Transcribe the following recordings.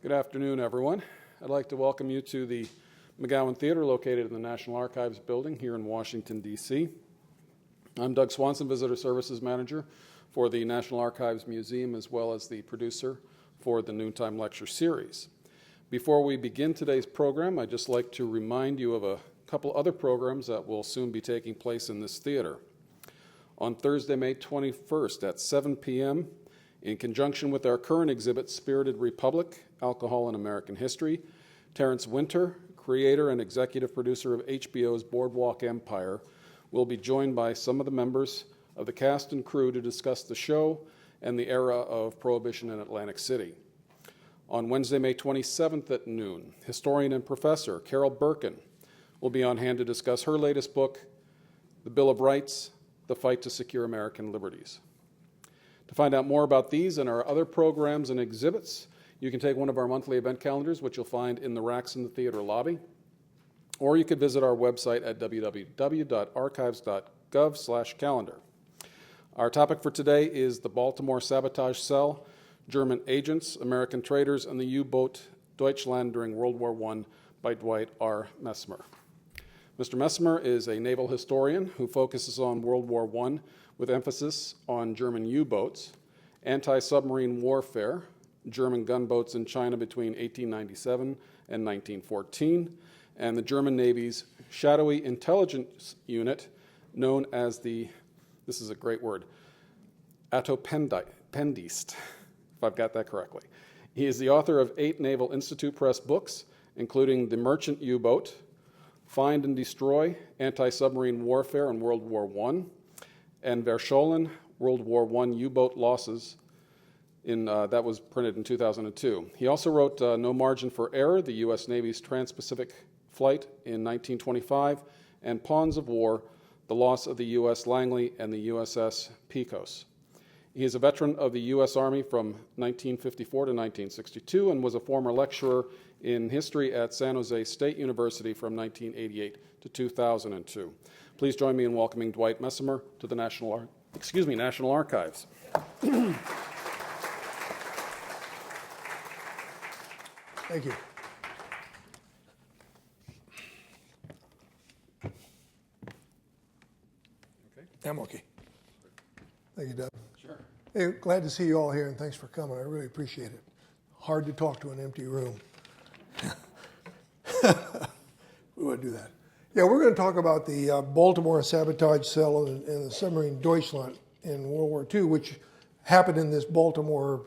Good afternoon, everyone. I'd like to welcome you to the McGowan Theater located in the National Archives building here in Washington, D.C. I'm Doug Swanson, Visitor Services Manager for the National Archives Museum, as well as the producer for the Noontime Lecture Series. Before we begin today's program, I'd just like to remind you of a couple other programs that will soon be taking place in this theater. On Thursday, May 21st at 7 p.m., in conjunction with our current exhibit, Spirited Republic, Alcohol in American History, Terrence Winter, creator and executive producer of HBO's Boardwalk Empire, will be joined by some of the members of the cast and crew to discuss the show and the era of Prohibition in Atlantic City. On Wednesday, May 27th at noon, historian and professor Carol Birkin will be on hand to discuss her latest book, The Bill of Rights, The Fight to Secure American Liberties. To find out more about these and our other programs and exhibits, you can take one of our monthly event calendars, which you'll find in the racks in the theater lobby, or you could visit our website at www.archives.gov/calendar. Our topic for today is the Baltimore Sabotage Cell, German Agents, American Traitors, and the U-Boat Deutschland during World War I by Dwight R. Messimer. Mr. Messimer is a naval historian who focuses on World War I with emphasis on German U-boats, anti-submarine warfare, German gunboats in China between 1897 and 1914, and the German Navy's shadowy intelligence unit known as the, this is a great word, Attopendist, if I've got that correctly. He is the author of 8 Naval Institute Press books, including The Merchant U-Boat, Find and Destroy, Anti-Submarine Warfare in World War I, and Verschollen, World War I U-Boat Losses, that was printed in 2002. He also wrote No Margin for Error, the U.S. Navy's Trans-Pacific Flight in 1925, and Pawns of War, the loss of the U.S. Langley and the USS Pecos. He is a veteran of the U.S. Army from 1954 to 1962 and was a former lecturer in history at San Jose State University from 1988 to 2002. Please join me in welcoming Dwight Messimer to the National Archives. Thank you. Okay. I'm okay. Thank you, Doug. Sure. Hey, glad to see you all here, and thanks for coming. I really appreciate it. Hard to talk to an empty room. We wouldn't do that. Yeah, we're going to talk about the Baltimore Sabotage Cell and the submarine Deutschland in World War II, which happened in this Baltimore,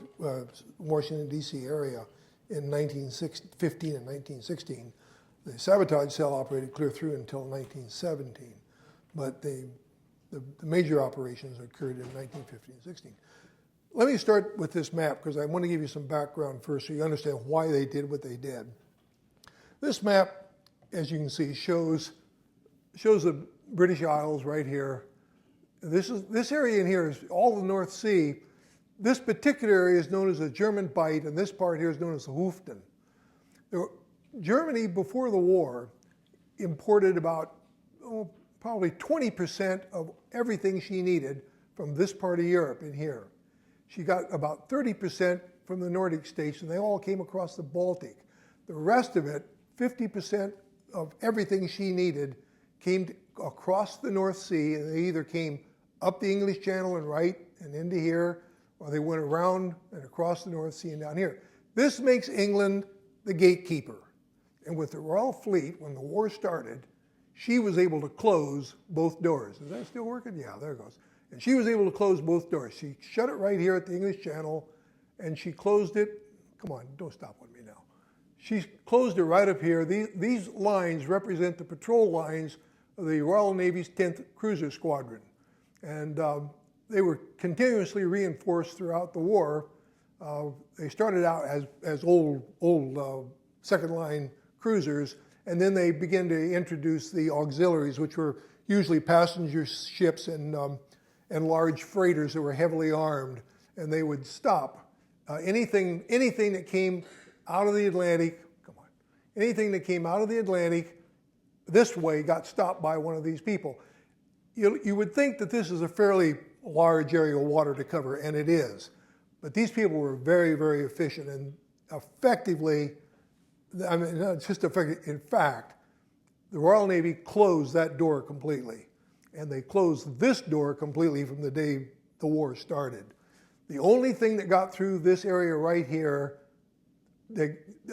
Washington, D.C. area in 1915 and 1916. The Sabotage Cell operated clear through until 1917, but the major operations occurred in 1915 and 16. Let me start with this map because I want to give you some background first so you understand why they did what they did. This map, as you can see, shows the British Isles right here. This area in here is all the North Sea. This particular area is known as the German Bight, and this part here is known as the Hüften. Germany, before the war, imported about probably 20% of everything she needed from this part of Europe in here. She got about 30% from the Nordic states, and they all came across the Baltic. The rest of it, 50% of everything she needed, came across the North Sea, and they either came up the English Channel and right and into here, or they went around and across the North Sea and down here. This makes England the gatekeeper. And with the Royal Fleet, when the war started, she was able to close both doors. Is that still working? Yeah, there it goes. And she was able to close both doors. She shut it right here at the English Channel, and she closed it. Come on, don't stop with me now. She closed it right up here. These lines represent the patrol lines of the Royal Navy's 10th Cruiser Squadron. And they were continuously reinforced throughout the war. They started out as old second-line cruisers, and then they began to introduce the auxiliaries, which were usually passenger ships and large freighters that were heavily armed, and they would stop anything that came out of the Atlantic. Come on, anything that came out of the Atlantic this way got stopped by one of these people. You would think that this is a fairly large area of water to cover, and it is. But these people were very, very efficient, and effectively, I mean, not just effective, in fact, the Royal Navy closed that door completely. And they closed this door completely from the day the war started. The only thing that got through this area right here,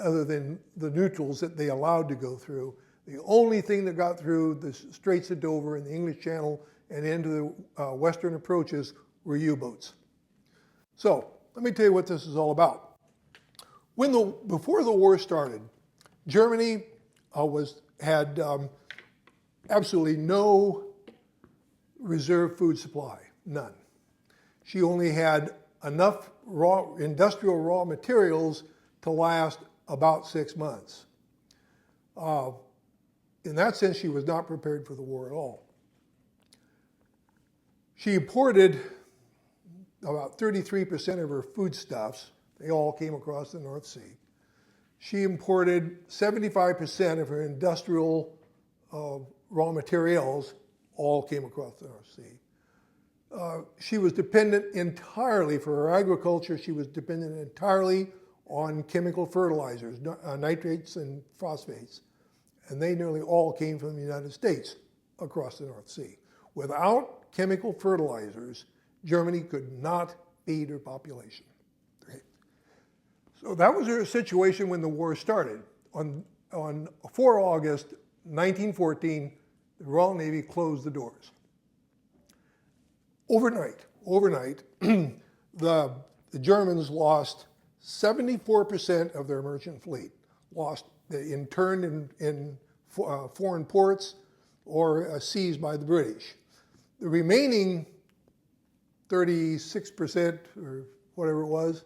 other than the neutrals that they allowed to go through, the only thing that got through the Straits of Dover and the English Channel and into the western approaches were U-boats. So let me tell you what this is all about. Before the war started, Germany had absolutely no reserve food supply, none. She only had enough industrial raw materials to last about 6 months. In that sense, she was not prepared for the war at all. She imported about 33% of her foodstuffs. They all came across the North Sea. She imported 75% of her industrial raw materials, all came across the North Sea. She was dependent entirely, for her agriculture, she was dependent entirely on chemical fertilizers, nitrates and phosphates. And they nearly all came from the United States across the North Sea. Without chemical fertilizers, Germany could not feed her population. Okay. So that was her situation when the war started. On 4 August 1914, the Royal Navy closed the doors. Overnight, the Germans lost 74% of their merchant fleet, interned in foreign ports or seized by the British. The remaining 36%, or whatever it was,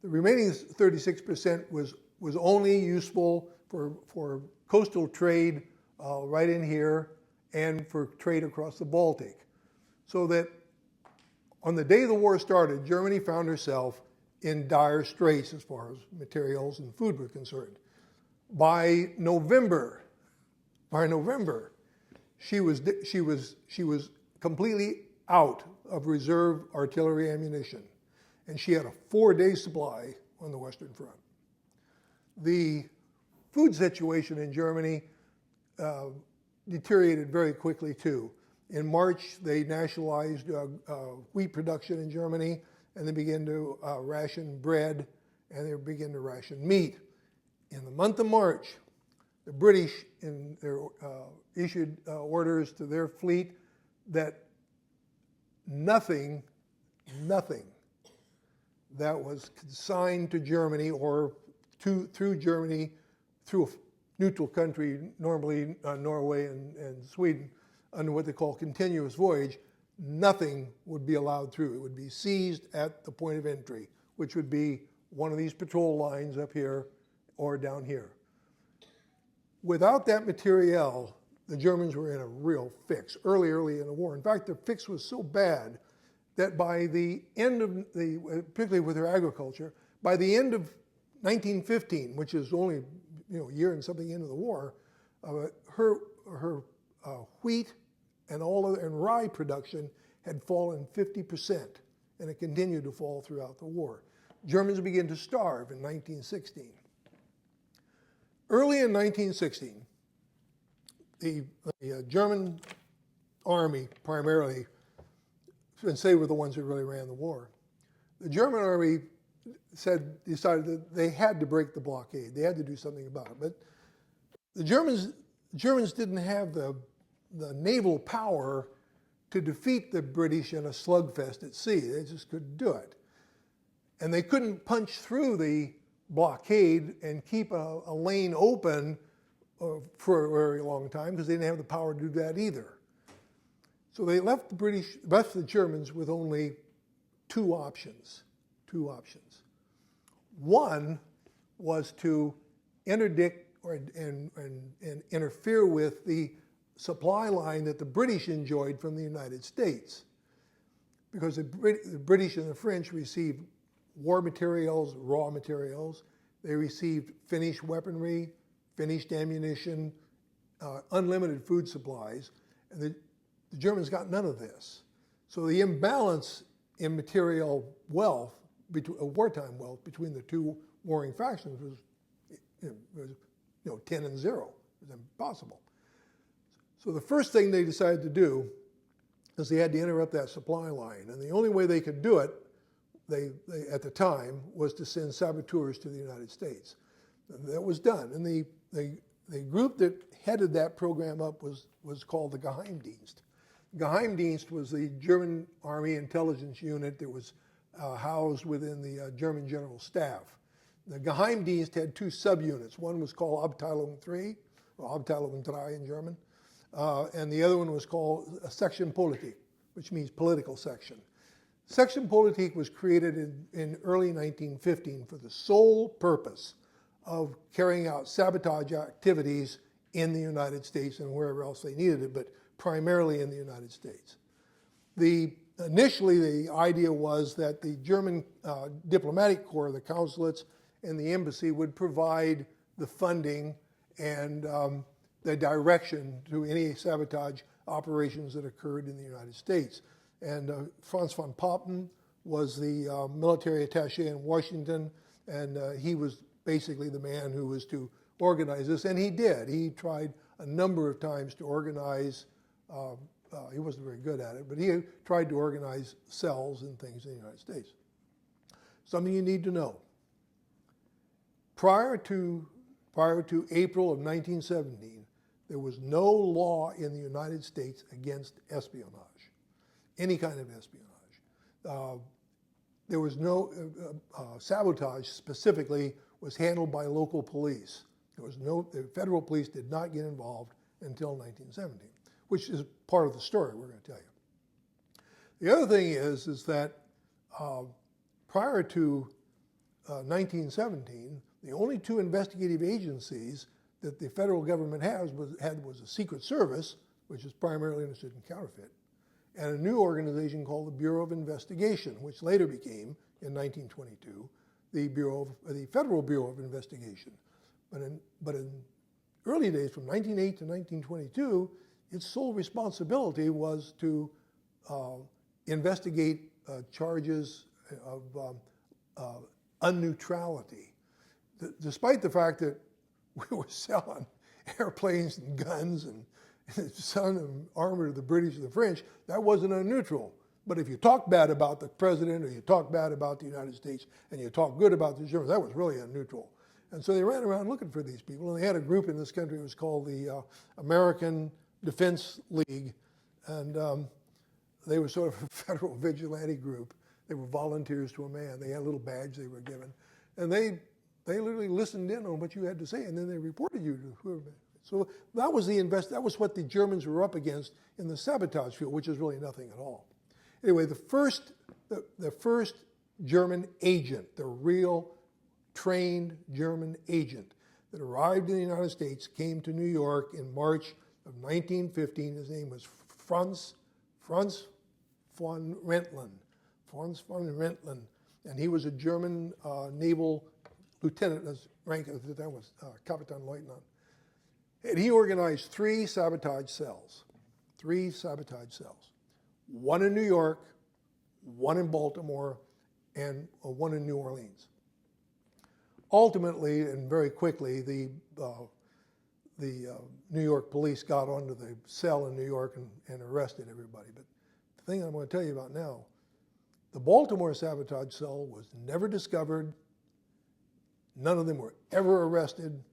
the remaining 36% was only useful for coastal trade right in here and for trade across the Baltic. So that on the day the war started, Germany found herself in dire straits as far as materials and food were concerned. By November, she was completely out of reserve artillery ammunition, and she had a 4-day supply on the Western Front. The food situation in Germany deteriorated very quickly too. In March, they nationalized wheat production in Germany, and they began to ration bread, and they began to ration meat. In the month of March, the British issued orders to their fleet that nothing that was consigned to Germany or through Germany, through a neutral country, normally Norway and Sweden, under what they call continuous voyage, nothing would be allowed through. It would be seized at the point of entry, which would be one of these patrol lines up here or down here. Without that materiel, the Germans were in a real fix early in the war. In fact, the fix was so bad that by the end of particularly with her agriculture, by the end of 1915, which is only a year and something into the war, her wheat and rye production had fallen 50%, and it continued to fall throughout the war. Germans began to starve in 1916. Early in 1916, the German army primarily, and they were the ones that really ran the war, the German army decided that they had to break the blockade. They had to do something about it. But the Germans didn't have the naval power to defeat the British in a slugfest at sea. They just couldn't do it. And they couldn't punch through the blockade and keep a lane open for a very long time because they didn't have the power to do that either. So they left the Germans with only two options. One was to interdict and interfere with the supply line that the British enjoyed from the United States, because the British and the French received war materials, raw materials. They received finished weaponry, finished ammunition, unlimited food supplies, and the Germans got none of this. So the imbalance in material wealth, wartime wealth, between the two warring factions was, 10-0. It was impossible. So the first thing they decided to do is they had to interrupt that supply line. And the only way they could do it, they at the time, was to send saboteurs to the United States. And that was done. And the group that headed that program up was called the Geheimdienst. Geheimdienst was the German Army intelligence unit that was housed within the German General Staff. The Geheimdienst had two subunits. One was called Abteilung 3, or Abteilung 3 in German, and the other one was called Section Politik, which means political section. Section Politik was created in early 1915 for the sole purpose of carrying out sabotage activities in the United States and wherever else they needed it, but primarily in the United States. Initially, the idea was that the German diplomatic corps, the consulates, and the embassy would provide the funding and the direction to any sabotage operations that occurred in the United States. And Franz von Papen was the military attaché in Washington, and he was basically the man who was to organize this, and he did. He tried a number of times to organize, he wasn't very good at it, but he tried to organize cells and things in the United States. Something you need to know. Prior to April of 1917, there was no law in the United States against espionage, any kind of espionage. There was no, sabotage specifically was handled by local police. The federal police did not get involved until 1917, which is part of the story we're going to tell you. The other thing is that prior to 1917, the only two investigative agencies that the federal government was a Secret Service, which is primarily interested in counterfeit, and a new organization called the Bureau of Investigation, which later became, in 1922, the Federal Bureau of Investigation. But in early days, from 1908 to 1922, its sole responsibility was to investigate charges of unneutrality. Despite the fact that we were selling airplanes and guns and selling armor to the British and the French, that wasn't unneutral. But if you talk bad about the president or you talk bad about the United States and you talk good about the Germans, that was really unneutral. And so they ran around looking for these people. And they had a group in this country that was called the American Defense League. And they were sort of a federal vigilante group. They were volunteers to a man. They had a little badge they were given. And they literally listened in on what you had to say, and then they reported you to whoever. So that was that was what the Germans were up against in the sabotage field, which is really nothing at all. Anyway, the first German agent, the real trained German agent that arrived in the United States, came to New York in March of 1915. His name was Franz von Rentlen. Franz von Rentlen, and he was a German naval lieutenant. His rank at the time was Kapitänleutnant. And he organized three sabotage cells. One in New York, one in Baltimore, and one in New Orleans. Ultimately, and very quickly, the New York police got onto the cell in New York and arrested everybody. But the thing I'm going to tell you about now, the Baltimore sabotage cell was never discovered. None of them were ever arrested.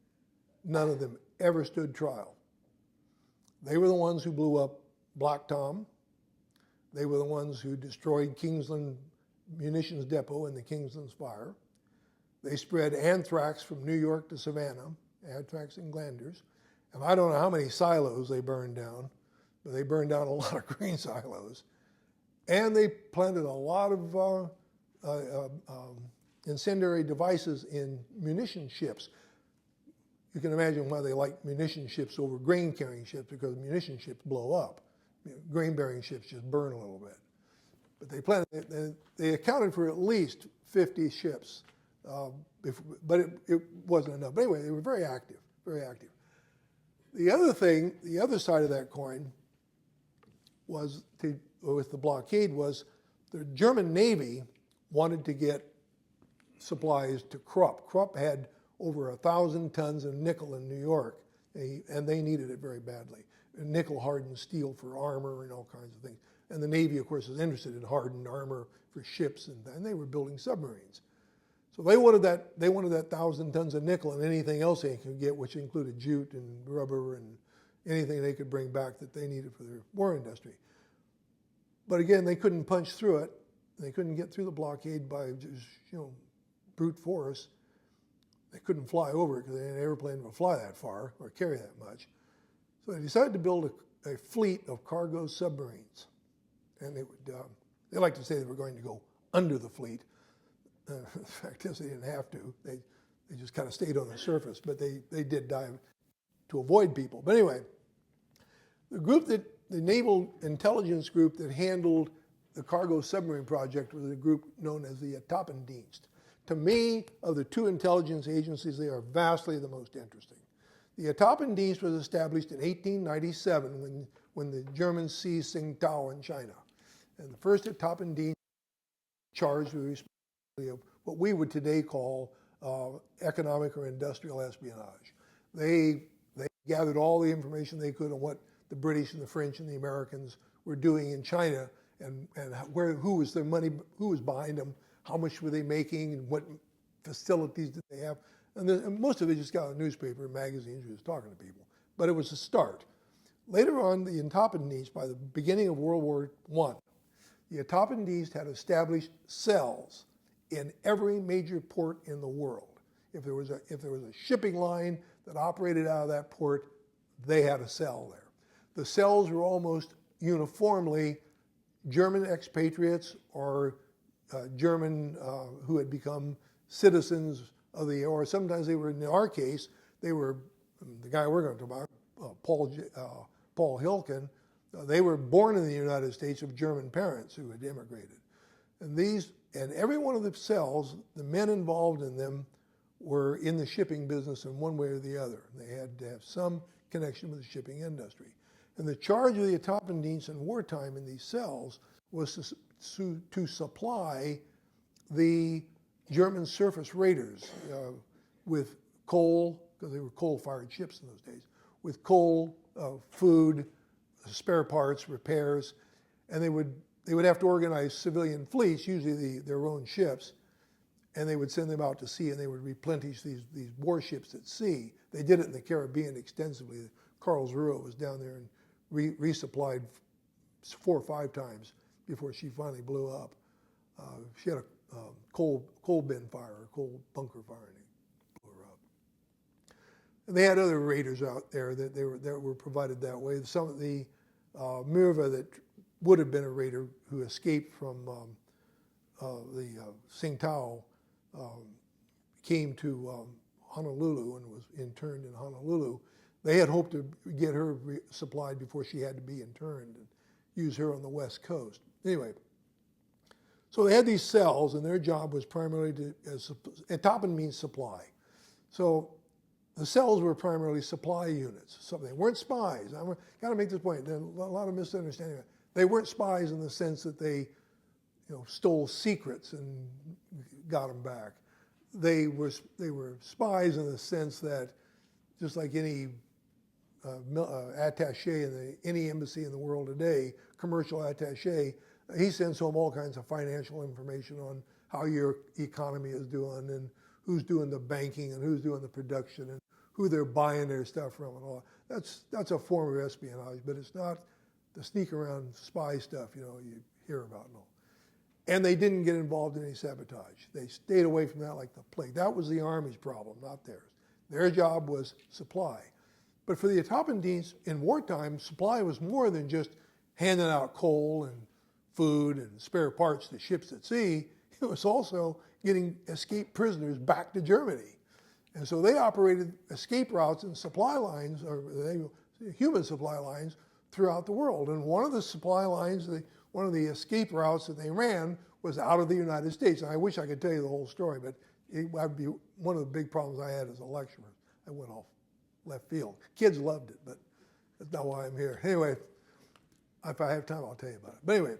None of them ever stood trial. They were the ones who blew up Black Tom. They were the ones who destroyed Kingsland Munitions Depot in the Kingsland's fire. They spread anthrax from New York to Savannah, anthrax in glanders. And I don't know how many silos they burned down, but they burned down a lot of grain silos. And they planted a lot of incendiary devices in munition ships. You can imagine why they like munition ships over grain-carrying ships, because munition ships blow up. Grain-bearing ships just burn a little bit. But they accounted for at least 50 ships, but it wasn't enough. But anyway, they were very active, very active. The other side of that coin was, with the blockade, was the German Navy wanted to get supplies to Krupp. Krupp had over 1,000 tons of nickel in New York, and they needed it very badly. Nickel hardened steel for armor and all kinds of things. And the Navy, of course, is interested in hardened armor for ships, and they were building submarines. So they wanted that 1,000 tons of nickel and anything else they could get, which included jute and rubber and anything they could bring back that they needed for their war industry. But again, they couldn't punch through it. They couldn't get through the blockade by just, brute force. They couldn't fly over it because an airplane would fly that far or carry that much. So they decided to build a fleet of cargo submarines. And they like to say they were going to go under the fleet. The fact is they didn't have to. They just kind of stayed on the surface, but they did dive to avoid people. But anyway, the naval intelligence group that handled the cargo submarine project was a group known as the Etappendienst. To me, of the two intelligence agencies, they are vastly the most interesting. The Etappendienst was established in 1897 when the Germans seized Tsingtao in China. And the first Etappendienst charged with responsibility of what we would today call economic or industrial espionage. They gathered all the information they could on what the British and the French and the Americans were doing in China and who was their money, who was behind them, how much were they making, and what facilities did they have. And most of it just got in the newspaper and magazines, who was talking to people. But it was a start. Later on, the Etappendienst, by the beginning of World War I, the Etappendienst had established cells in every major port in the world. If there was a shipping line that operated out of that port, they had a cell there. The cells were almost uniformly German expatriates or German who had become citizens of or sometimes they were, in our case, they were, the guy we're going to talk about, Paul Hilken, they were born in the United States of German parents who had immigrated. And every one of the cells, the men involved in them were in the shipping business in one way or the other. They had to have some connection with the shipping industry. And the charge of the Etappendienst in wartime in these cells was to supply the German surface raiders with coal, because they were coal-fired ships in those days, with coal, food, spare parts, repairs, and they would have to organize civilian fleets, usually their own ships, and they would send them out to sea and they would replenish these warships at sea. They did it in the Caribbean extensively. Karlsruhe was down there and resupplied 4 or 5 times before she finally blew up. She had a coal bin fire, or coal bunker fire, and it blew her up. And they had other raiders out there that were provided that way. Some of the Mirva that would have been a raider who escaped from the Tsingtao came to Honolulu and was interned in Honolulu. They had hoped to get her supplied before she had to be interned and use her on the West Coast. Anyway, so they had these cells, and their job was primarily Etappen means supply. So the cells were primarily supply units. So they weren't spies. I've got to make this point. There's a lot of misunderstanding. They weren't spies in the sense that they stole secrets and got them back. They were spies in the sense that, just like any attaché in any embassy in the world today, commercial attaché, he sends home all kinds of financial information on how your economy is doing and who's doing the banking and who's doing the production and who they're buying their stuff from and all. That's a form of espionage, but it's not the sneak around spy stuff you hear about and all. And they didn't get involved in any sabotage. They stayed away from that like the plague. That was the Army's problem, not theirs. Their job was supply. But for the Etappendienst, in wartime, supply was more than just handing out coal and food and spare parts to ships at sea. It was also getting escaped prisoners back to Germany. And so they operated escape routes and supply lines, or human supply lines, throughout the world. And one of the supply lines, one of the escape routes that they ran was out of the United States. And I wish I could tell you the whole story, but it would be one of the big problems I had as a lecturer. I went off left field. Kids loved it, but that's not why I'm here. Anyway, if I have time, I'll tell you about it. But anyway,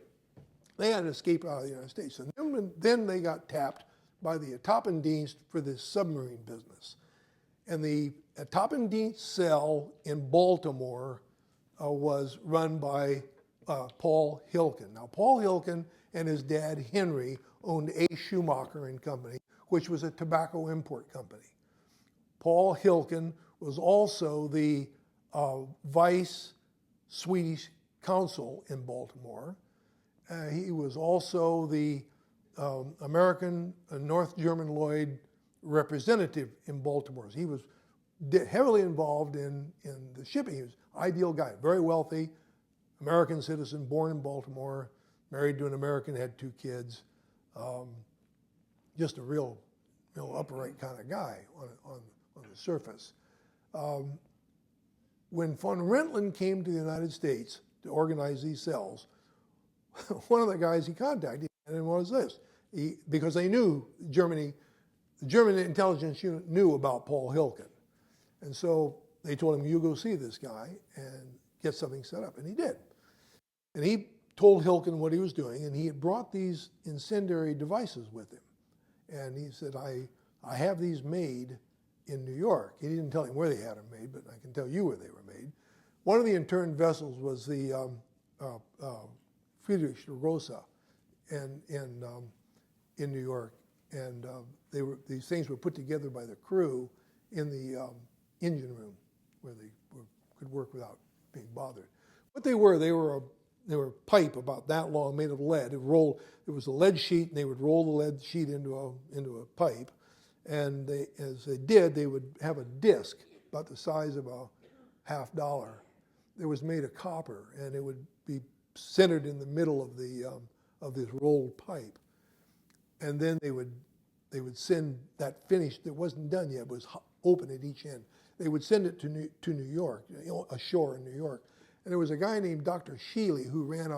they had to escape out of the United States. And then they got tapped by the Atoppendienst for this submarine business. And the Atoppendienst cell in Baltimore was run by Paul Hilken. Now, Paul Hilken and his dad, Henry, owned A. Schumacher and Company, which was a tobacco import company. Paul Hilken was also the vice Swedish consul in Baltimore. He was also the American North German Lloyd representative in Baltimore. He was heavily involved in the shipping. He was an ideal guy, very wealthy, American citizen, born in Baltimore, married to an American, had 2 kids. Just a real upright kind of guy on the surface. When von Rentlen came to the United States to organize these cells, one of the guys he contacted and was this, because they knew the German intelligence unit knew about Paul Hilken. And so they told him, you go see this guy and get something set up. And he did. And he told Hilken what he was doing, and he had brought these incendiary devices with him. And he said, I have these made in New York. He didn't tell him where they had them made, but I can tell you where they were made. One of the interned vessels was the Friedrich Rosa in New York. And these things were put together by the crew in the engine room where they could work without being bothered. What they were a pipe about that long made of lead. It was a lead sheet, and they would roll the lead sheet into a pipe. And as they did, they would have a disc about the size of a $50 that was made of copper, and it would be centered in the middle of this rolled pipe. And then they would send that finished, that wasn't done yet, was open at each end. They would send it to New York, ashore in New York. And there was a guy named Dr. Shealy who ran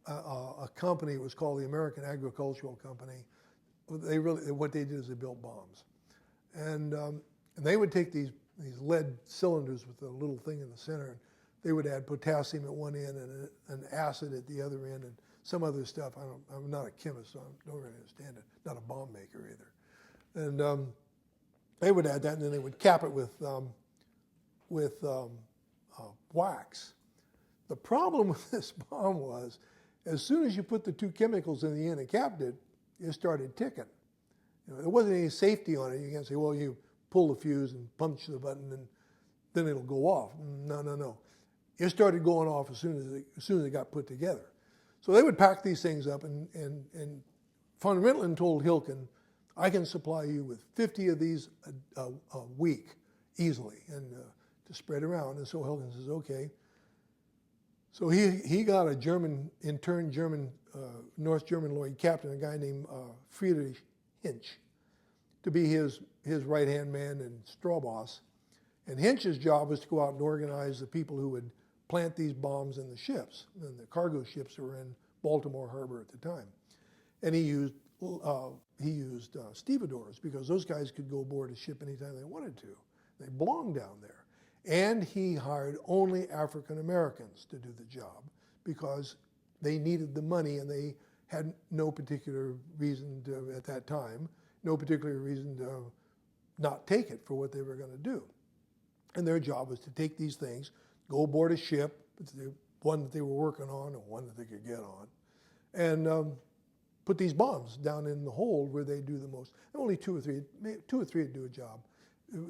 a company. It was called the American Agricultural Company. What they did is they built bombs. And they would take these lead cylinders with a little thing in the center, and they would add potassium at one end and an acid at the other end and some other stuff. I'm not a chemist, so I don't really understand it. Not a bomb maker either. And they would add that, and then they would cap it with wax. The problem with this bomb was, as soon as you put the 2 chemicals in the end and capped it, it started ticking. There wasn't any safety on it. You can't say, well, you pull the fuse and punch the button and then it'll go off. No. It started going off as soon as it got put together. So they would pack these things up, and von Rentlen told Hilken, I can supply you with 50 of these a week easily, and to spread around. And so Hilken says, okay. So he got a interned German North German Lloyd captain, a guy named Friedrich Hinch, to be his right-hand man and straw boss. And Hinch's job was to go out and organize the people who would plant these bombs in the ships, and the cargo ships that were in Baltimore Harbor at the time. And he used stevedores, because those guys could go aboard a ship anytime they wanted to. They belonged down there. And he hired only African Americans to do the job, because they needed the money, and they had no particular reason to, at that time, no particular reason to not take it for what they were going to do. And their job was to take these things, go aboard a ship, one that they were working on and one that they could get on, and put these bombs down in the hold where they do the most. Only two or three would do a job.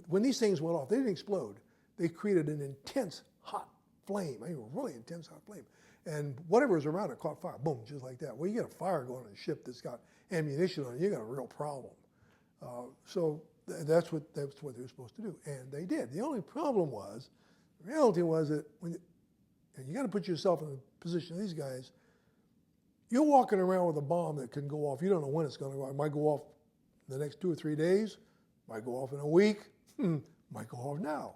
When these things went off, they didn't explode. They created an intense hot flame, a really intense hot flame. And whatever was around it caught fire, boom, just like that. Well, you get a fire going on a ship that's got ammunition on it, you got a real problem. So that's what they were supposed to do, and they did. The only problem was, the reality was that and you got to put yourself in the position of these guys. You're walking around with a bomb that can go off. You don't know when it's going to go off. It might go off in the next 2 or 3 days. Might go off in a week. Might go off now.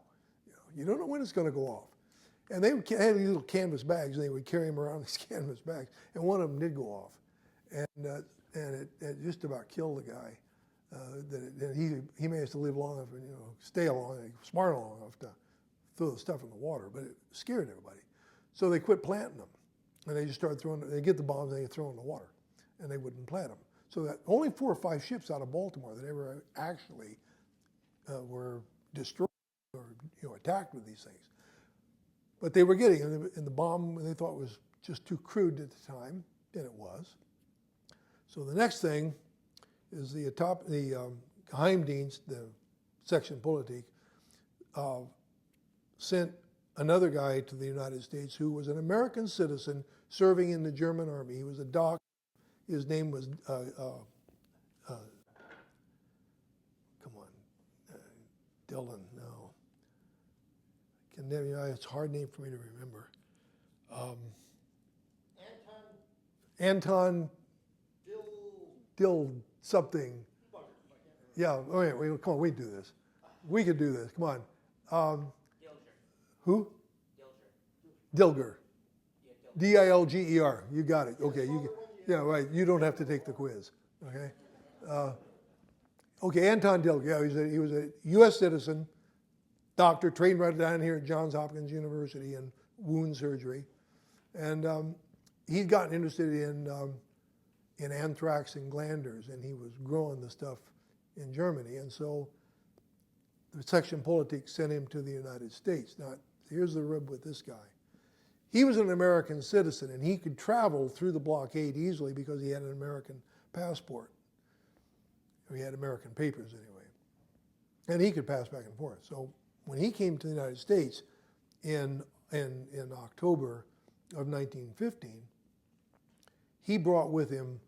You don't know when it's going to go off. And they had these little canvas bags, and they would carry them around these canvas bags. And one of them did go off, and it just about killed the guy. He managed to live long enough and stay long, smart long enough to throw the stuff in the water, but it scared everybody. So they quit planting them, and they just started throwing. They get the bombs and they throw them in the water, and they wouldn't plant them. So that only 4 or 5 ships out of Baltimore that ever actually were destroyed or attacked with these things. But they were getting, and the bomb they thought was just too crude at the time, and it was. So the next thing is the Geheimdienst, the Section Politik, sent another guy to the United States who was an American citizen serving in the German army. He was a doctor. His name was, Dylan, no. Can never, it's a hard name for me to remember. Anton Dill something. Yeah, all right, come on, we can do this. We could do this, come on. Who? Dilger. Dilger. You got it. Okay, yeah, right. You don't have to take the quiz. Okay. Okay, Anton Dilger. Yeah, he was a U.S. citizen, doctor, trained right down here at Johns Hopkins University in wound surgery, and he'd gotten interested in anthrax and glanders, and he was growing the stuff in Germany, and so the Section Politik sent him to the United States. Now, here's the rub with this guy. He was an American citizen, and he could travel through the blockade easily because he had an American passport. He had American papers anyway. And he could pass back and forth. So when he came to the United States in October of 1915, he brought with him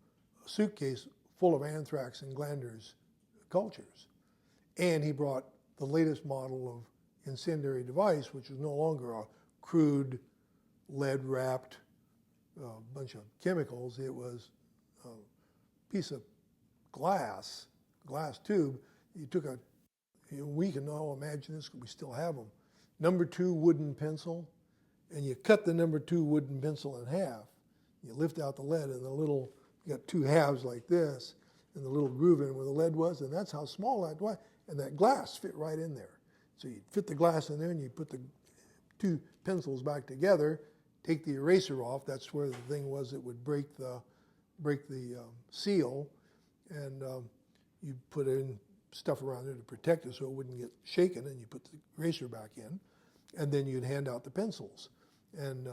a suitcase full of anthrax and glanders cultures. And he brought the latest model of incendiary device, which was no longer a crude lead-wrapped bunch of chemicals. It was a piece of glass tube. You took we can all imagine this, we still have them, number 2 wooden pencil, and you cut the number 2 wooden pencil in half. You lift out the lead, and you got 2 halves like this, and the little groove in where the lead was, and that's how small that was, and that glass fit right in there. So you'd fit the glass in there, and you put the 2 pencils back together, take the eraser off. That's where the thing was that would break the seal, and you put in stuff around there to protect it so it wouldn't get shaken, and you put the eraser back in, and then you'd hand out the pencils. And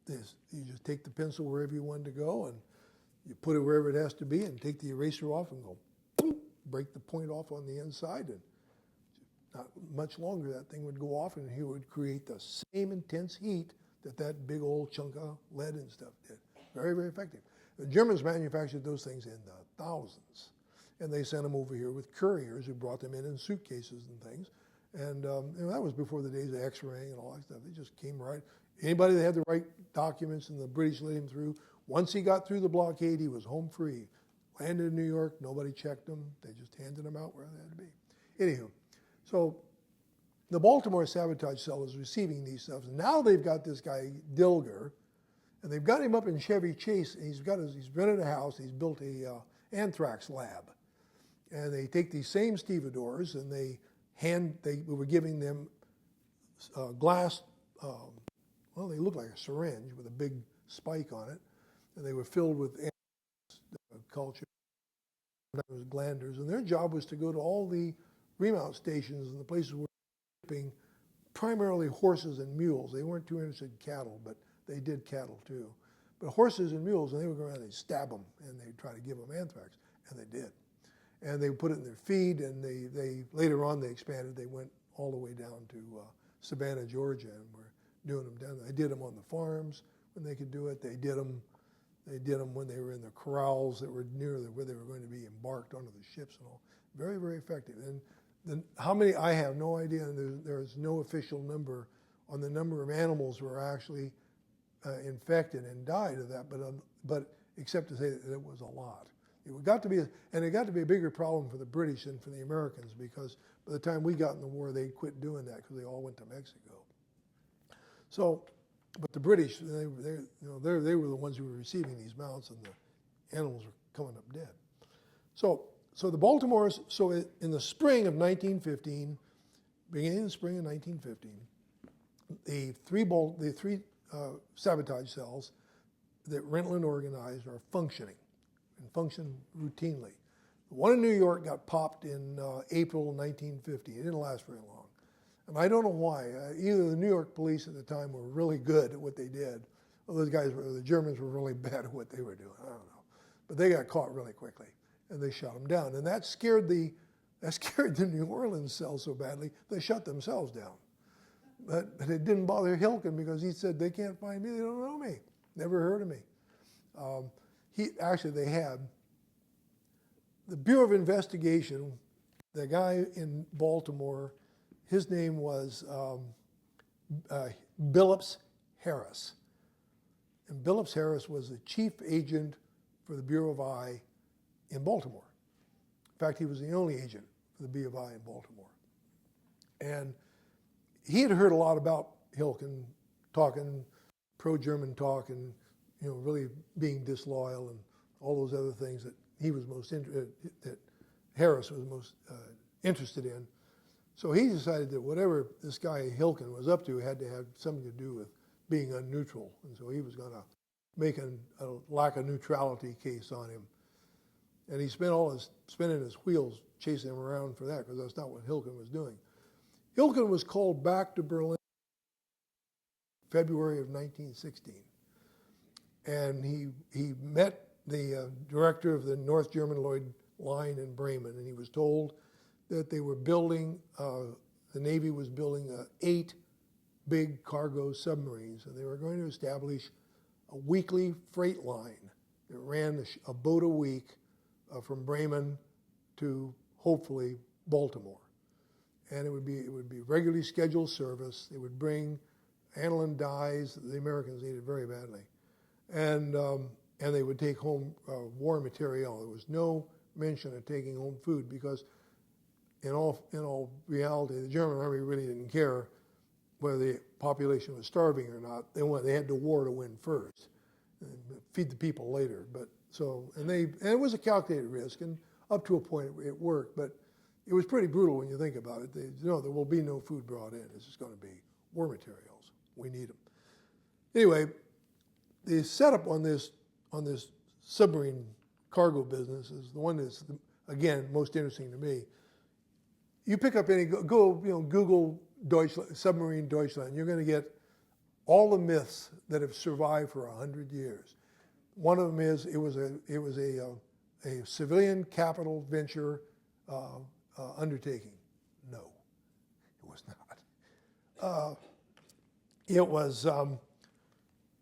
you just take the pencil wherever you wanted to go, and you put it wherever it has to be, and take the eraser off and go, boom, break the point off on the inside, and not much longer that thing would go off, and it would create the same intense heat that big old chunk of lead and stuff did. Very, very effective. The Germans manufactured those things in the thousands, and they sent them over here with couriers who brought them in suitcases and things. And that was before the days of X-raying and all that stuff. They just came right. Anybody that had the right documents and the British let him through, once he got through the blockade, he was home free. Landed in New York, nobody checked him. They just handed him out where they had to be. Anywho, so the Baltimore Sabotage cell is receiving these stuff. Now they've got this guy, Dilger, and they've got him up in Chevy Chase, and he's rented a house, he's built a anthrax lab. And they take these same stevedores, and they were giving them glass, they look like a syringe with a big spike on it, and they were filled with culture, glanders, and their job was to go to all the remount stations and the places where they were shipping primarily horses and mules. They weren't too interested in cattle, but they did cattle too. But horses and mules, and they would go around and they'd stab them, and they'd try to give them anthrax, and they did. And they would put it in their feed, and they later on they expanded. They went all the way down to Savannah, Georgia, and were doing them down there. They did them on the farms when they could do it. They did them when they were in the corrals that were near where they were going to be embarked onto the ships and all. Very, very effective. And how many, I have no idea, and there's no official number on the number of animals who were actually infected and died of that, but except to say that it was a lot. It got to be a bigger problem for the British than for the Americans, because by the time we got in the war, they'd quit doing that because they all went to Mexico. So, but the British, they were the ones who were receiving these mounts, and the animals were coming up dead. So the Baltimores. So in the spring of 1915, beginning of the spring of 1915, the three sabotage cells that Rentland organized are functioning. And functioned routinely. The one in New York got popped in April 1950. It didn't last very long. And I don't know why. Either the New York police at the time were really good at what they did, or the Germans were really bad at what they were doing. I don't know. But they got caught really quickly, and they shut them down. And that scared the New Orleans cell so badly, they shut themselves down. But it didn't bother Hilken because he said, they can't find me, they don't know me, never heard of me. They had the Bureau of Investigation, the guy in Baltimore, his name was Billups Harris. And Billups Harris was the chief agent for the Bureau of I in Baltimore. In fact, he was the only agent for the B of I in Baltimore. And he had heard a lot about Hilken talking pro-German talk and really being disloyal and all those other things that he was that Harris was most interested in. So he decided that whatever this guy Hilken was up to had to have something to do with being unneutral, and so he was going to make a lack of neutrality case on him. And he spent spinning his wheels chasing him around for that, because that's not what Hilken was doing. Hilken was called back to Berlin in February of 1916. And he met the director of the North German Lloyd line in Bremen, and he was told that they were building, the Navy was building 8 big cargo submarines, and they were going to establish a weekly freight line that ran a boat a week from Bremen to hopefully Baltimore. And it would be regularly scheduled service. They would bring aniline dyes that the Americans needed very badly, and they would take home war material. There was no mention of taking home food because, in all reality, the German army really didn't care whether the population was starving or not. They had the war to win first, and feed the people later. And it was a calculated risk, and up to a point it worked, but it was pretty brutal when you think about it. There will be no food brought in. It's just going to be war materials. We need them. Anyway, the setup on this submarine cargo business is the one that's, again, most interesting to me. You pick up Google submarine Deutschland. You're going to get all the myths that have survived for 100 years. One of them is it was a civilian capital venture undertaking. No, it was not.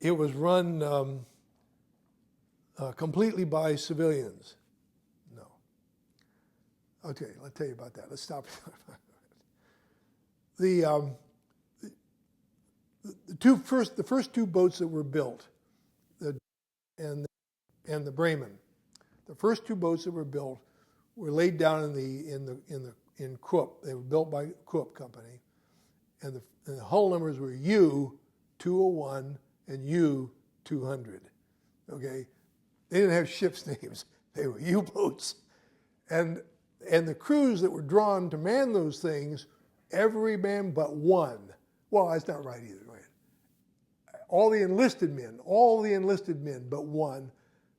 It was run completely by civilians. No. Okay, I'll tell you about that. Let's stop. The first 2 boats that were built, and the Bremen, the first 2 boats that were built were laid down in Krupp. They were built by Krupp Company, and the hull numbers were U-201 and U-200. Okay, they didn't have ships' names; they were U-boats, and the crews that were drawn to man those things, every man but one. Well, that's not right either. Right? All the enlisted men but one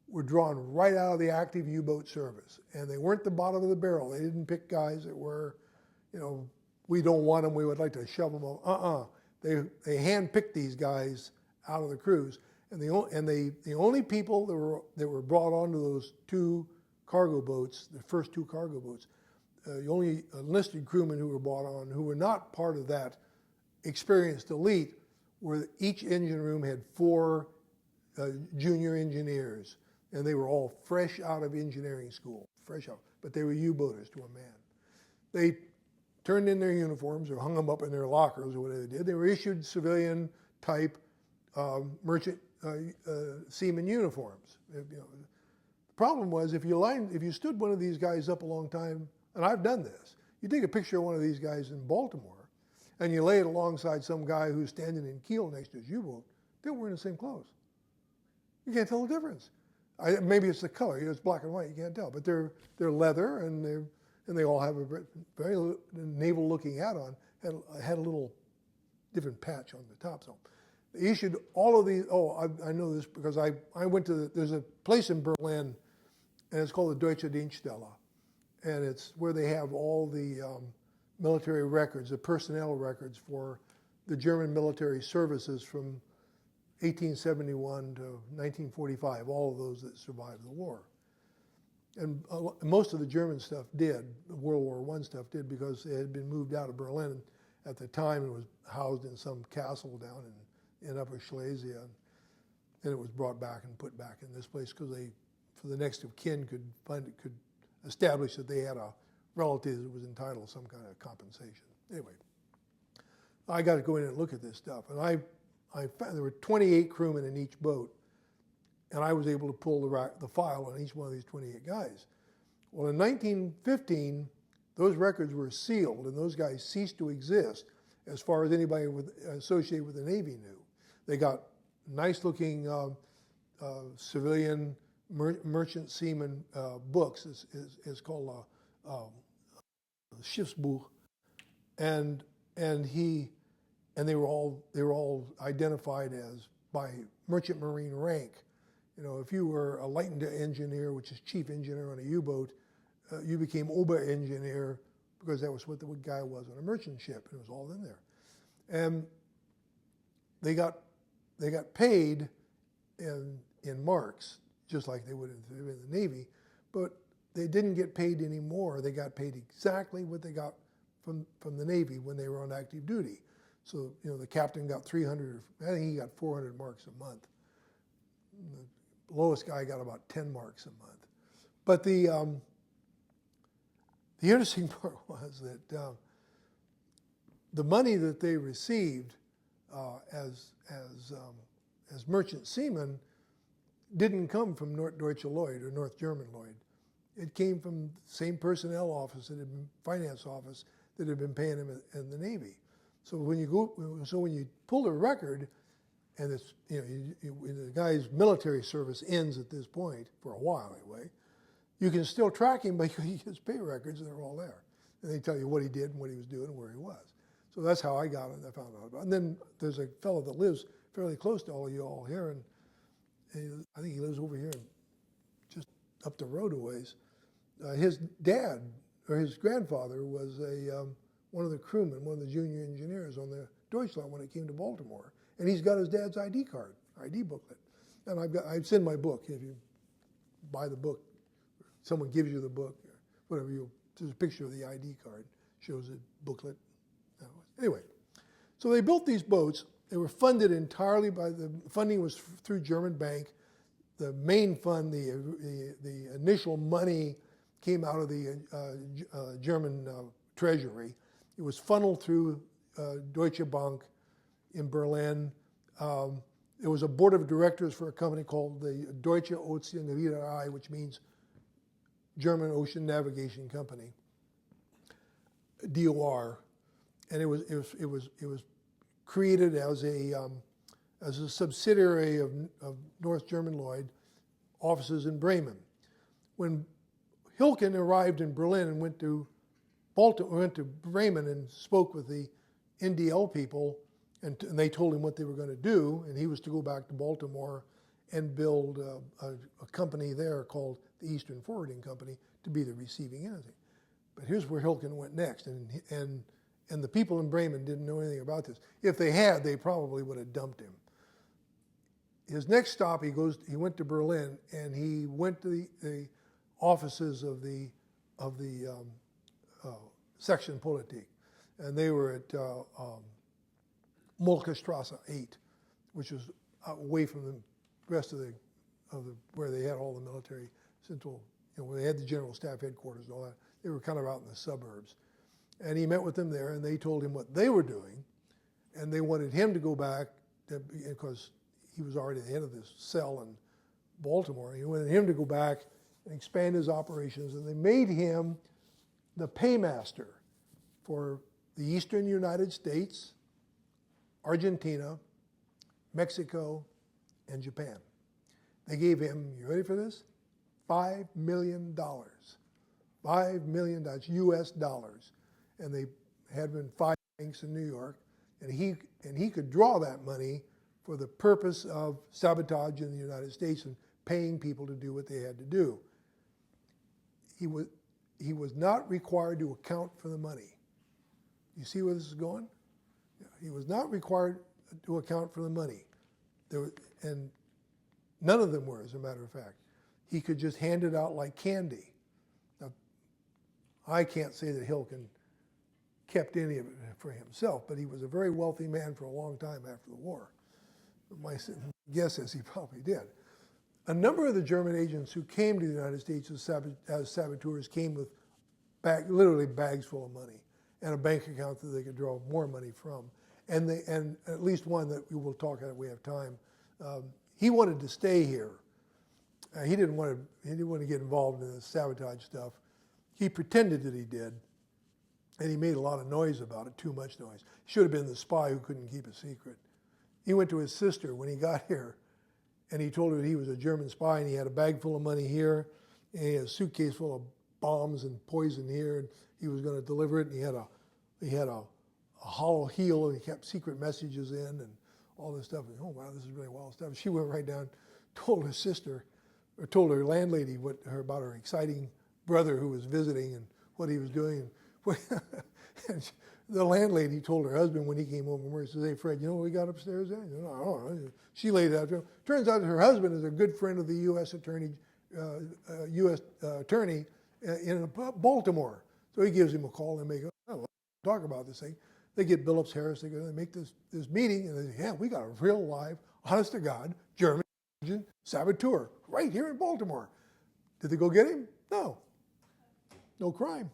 were drawn right out of the active U-boat service, and they weren't the bottom of the barrel. They didn't pick guys that were, we don't want them, we would like to shove them off. They handpicked these guys out of the crews, and the only people that were brought onto those 2 cargo boats, the first 2 cargo boats, the only enlisted crewmen who were brought on, who were not part of that experienced elite, were each engine room had 4 junior engineers, and they were all fresh out of engineering school, but they were U-boaters to a man. They turned in their uniforms or hung them up in their lockers or whatever they did. They were issued civilian type merchant seaman uniforms. The problem was if you stood one of these guys up a long time, and I've done this, you take a picture of one of these guys in Baltimore and you lay it alongside some guy who's standing in Kiel next to his U-boat, they're wearing the same clothes. You can't tell the difference. Maybe it's the color, it's black and white, you can't tell, but they're leather, and they all have a very naval-looking hat on, had a little different patch on the top. So they issued all of these. I know this because I went to there's a place in Berlin. and it's called the Deutsche Dienststelle. And it's where they have all the military records, the personnel records for the German military services from 1871 to 1945, all of those that survived the war. And most of the German stuff did, the World War I stuff did, because it had been moved out of Berlin at the time and was housed in some castle down in Upper Silesia. And it was brought back and put back in this place because they, for the next of kin, could establish that they had a relative that was entitled to some kind of compensation. Anyway, I got to go in and look at this stuff. And I found there were 28 crewmen in each boat. And I was able to pull the file on each one of these 28 guys. Well, in 1915, those records were sealed, and those guys ceased to exist as far as anybody associated with the Navy knew. They got nice-looking civilian merchant seaman books. It's called Schiffsbuch, and they were all identified as by merchant marine rank. You know, if you were a light engineer, which is chief engineer on a U-boat, you became Ober-engineer because that was what the guy was on a merchant ship, and it was all in there. And they got paid in marks, just like they would in the Navy, but they didn't get paid anymore. They got paid exactly what they got from the Navy when they were on active duty. So, you know, the captain got 300, I think he got 400 marks a month. The lowest guy got about 10 marks a month. But the interesting part was that the money that they received as merchant seamen didn't come from Deutsche Lloyd or North German Lloyd. It came from the same personnel office finance office that had been paying them in the Navy. So when you pull a record, and it's, you know, the guy's military service ends at this point, for a while anyway, you can still track him by his pay records, and they're all there. And they tell you what he did and what he was doing and where he was. So that's how I got it, and I found out about it. And then there's a fellow that lives fairly close to all of you all here, and I think he lives over here, just up the road a ways. His dad, or his grandfather, was one of the crewmen, one of the junior engineers on the Deutschland when it came to Baltimore. And he's got his dad's ID card, ID booklet. And I've sent my book. If you buy the book, someone gives you the book, or whatever, there's a picture of the ID card, shows a booklet. Anyway, so they built these boats. They were funded entirely by the funding was through German Bank. The main fund, the initial money came out of the German treasury. It was funneled through Deutsche Bank in Berlin. There was a board of directors for a company called the Deutsche Ozeanreederei, which means German Ocean Navigation Company, DOR, and it was created as a subsidiary of North German Lloyd, offices in Bremen. When Hilken arrived in Berlin and went to Bremen and spoke with the NDL people, and they told him what they were going to do, and he was to go back to Baltimore and build a company there called the Eastern Forwarding Company to be the receiving entity. But here's where Hilken went next, and the people in Bremen didn't know anything about this. If they had, they probably would have dumped him. His next stop, he went to Berlin, and he went to the offices of the Section Politik, and they were at Molkestrasse 8, which was away from the rest of the where they had all the military central, where they had the general staff headquarters and all that. They were kind of out in the suburbs. And he met with them there, and they told him what they were doing, and they wanted him to go back because he was already the head of this cell in Baltimore. He wanted him to go back and expand his operations, and they made him the paymaster for the eastern United States, Argentina, Mexico, and Japan. They gave him, you ready for this? $5 million. $5 million US dollars. And they had him in 5 banks in New York, and he could draw that money for the purpose of sabotage in the United States and paying people to do what they had to do. he was not required to account for the money. You see where this is going? Yeah, he was not required to account for the money. And none of them were, as a matter of fact. He could just hand it out like candy. Now, I can't say that Hilken kept any of it for himself, but he was a very wealthy man for a long time after the war. My guess is he probably did. A number of the German agents who came to the United States as saboteurs came with literally bags full of money and a bank account that they could draw more money from. And at least one that we will talk about if we have time. He wanted to stay here. He didn't want to get involved in the sabotage stuff. He pretended that he did, and he made a lot of noise about it, too much noise. He should have been the spy who couldn't keep a secret. He went to his sister when he got here, and he told her that he was a German spy, and he had a bag full of money here, and he had a suitcase full of bombs and poison here, and he was going to deliver it, and he had a hollow heel, and he kept secret messages in, and all this stuff. And, oh, wow, this is really wild stuff. She went right down, told her sister, or told her landlady about her exciting brother who was visiting and what he was doing. And the landlady told her husband when he came home from work, says, "Hey, Fred, you know what we got upstairs there?" No, I don't know. She laid it out to him. Turns out that her husband is a good friend of the U.S. attorney in Baltimore. So he gives him a call and they go, "Oh, talk about this thing." They get Billups Harris. They go, they make this meeting, and they say, "Yeah, we got a real live, honest to God, German agent saboteur right here in Baltimore." Did they go get him? No. No crime.